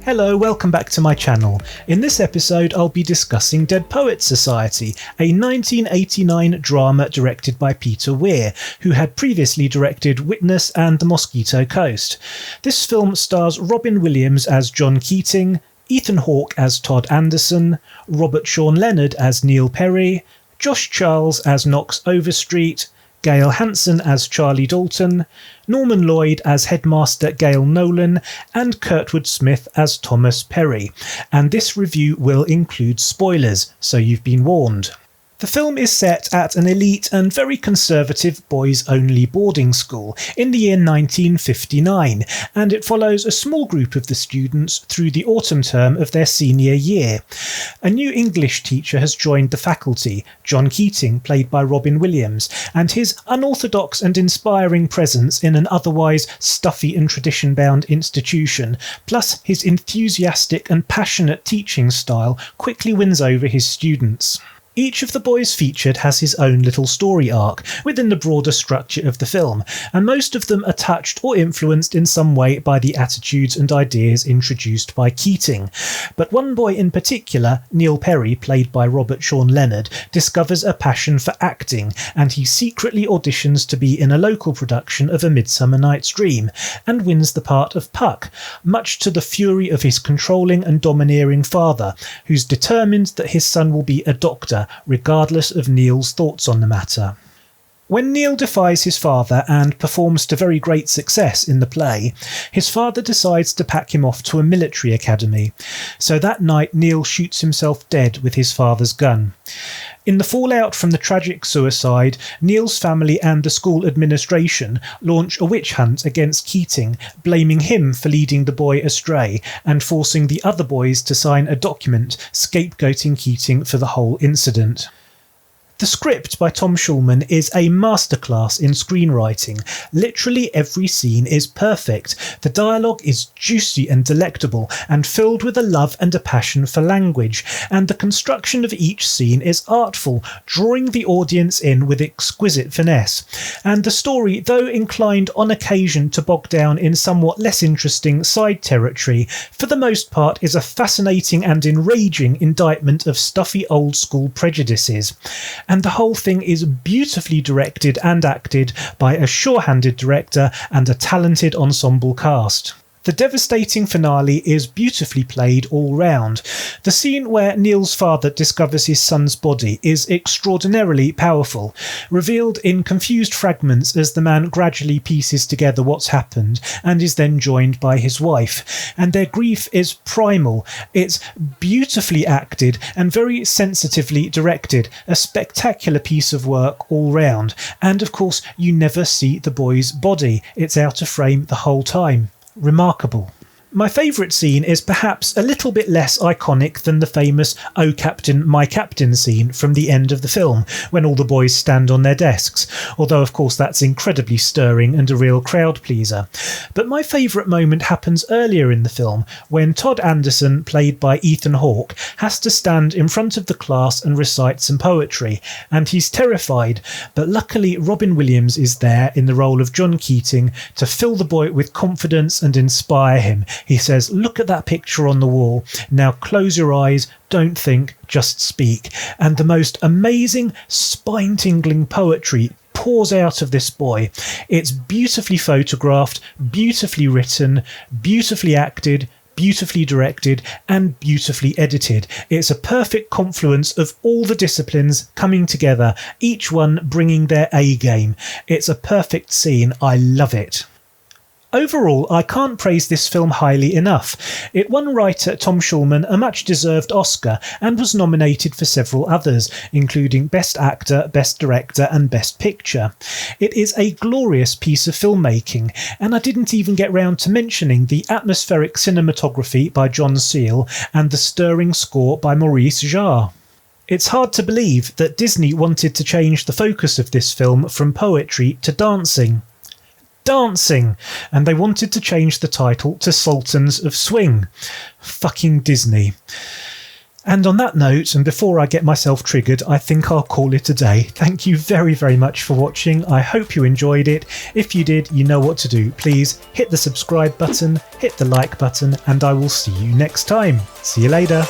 Hello, welcome back to my channel. In this episode I'll be discussing Dead Poets Society, a 1989 drama directed by Peter Weir, who had previously directed Witness and The Mosquito Coast. This film stars Robin Williams as John Keating, Ethan Hawke as Todd Anderson, Robert Sean Leonard as Neil Perry, Josh Charles as Knox Overstreet, Gale Hansen as Charlie Dalton, Norman Lloyd as Headmaster Gale Nolan, and Kurtwood Smith as Thomas Perry. And this review will include spoilers, so you've been warned. The film is set at an elite and very conservative boys-only boarding school in the year 1959, and it follows a small group of the students through the autumn term of their senior year. A new English teacher has joined the faculty, John Keating, played by Robin Williams, and his unorthodox and inspiring presence in an otherwise stuffy and tradition-bound institution, plus his enthusiastic and passionate teaching style, quickly wins over his students. Each of the boys featured has his own little story arc within the broader structure of the film, and most of them are touched or influenced in some way by the attitudes and ideas introduced by Keating. But one boy in particular, Neil Perry, played by Robert Sean Leonard, discovers a passion for acting, and he secretly auditions to be in a local production of A Midsummer Night's Dream, and wins the part of Puck, much to the fury of his controlling and domineering father, who's determined that his son will be a doctor, regardless of Neil's thoughts on the matter. When Neil defies his father and performs to very great success in the play, his father decides to pack him off to a military academy. So that night Neil shoots himself dead with his father's gun. In the fallout from the tragic suicide, Neil's family and the school administration launch a witch hunt against Keating, blaming him for leading the boy astray and forcing the other boys to sign a document scapegoating Keating for the whole incident. The script by Tom Schulman is a masterclass in screenwriting. Literally every scene is perfect. The dialogue is juicy and delectable, and filled with a love and a passion for language, and the construction of each scene is artful, drawing the audience in with exquisite finesse. And the story, though inclined on occasion to bog down in somewhat less interesting side territory, for the most part is a fascinating and enraging indictment of stuffy old-school prejudices. And the whole thing is beautifully directed and acted by a sure-handed director and a talented ensemble cast. The devastating finale is beautifully played all round. The scene where Neil's father discovers his son's body is extraordinarily powerful, revealed in confused fragments as the man gradually pieces together what's happened and is then joined by his wife. And their grief is primal. It's beautifully acted and very sensitively directed, a spectacular piece of work all round. And of course, you never see the boy's body. It's out of frame the whole time. Remarkable. My favourite scene is perhaps a little bit less iconic than the famous "Oh Captain, my Captain" scene from the end of the film, when all the boys stand on their desks, although of course that's incredibly stirring and a real crowd pleaser. But my favourite moment happens earlier in the film, when Todd Anderson, played by Ethan Hawke, has to stand in front of the class and recite some poetry, and he's terrified, but luckily Robin Williams is there in the role of John Keating to fill the boy with confidence and inspire him. He says, "Look at that picture on the wall. Now close your eyes, don't think, just speak." And the most amazing, spine-tingling poetry pours out of this boy. It's beautifully photographed, beautifully written, beautifully acted, beautifully directed, and beautifully edited. It's a perfect confluence of all the disciplines coming together, each one bringing their A game. It's a perfect scene. I love it. Overall, I can't praise this film highly enough. It won writer Tom Schulman a much-deserved Oscar and was nominated for several others, including Best Actor, Best Director and Best Picture. It is a glorious piece of filmmaking, and I didn't even get round to mentioning the atmospheric cinematography by John Seale and the stirring score by Maurice Jarre. It's hard to believe that Disney wanted to change the focus of this film from poetry to dancing. And they wanted to change the title to Sultans of Swing. Fucking Disney. And on that note, and before I get myself triggered, I think I'll call it a day. Thank you very, very much for watching. I hope you enjoyed it. If you did, you know what to do. Please hit the subscribe button, hit the like button, and I will see you next time. See you later.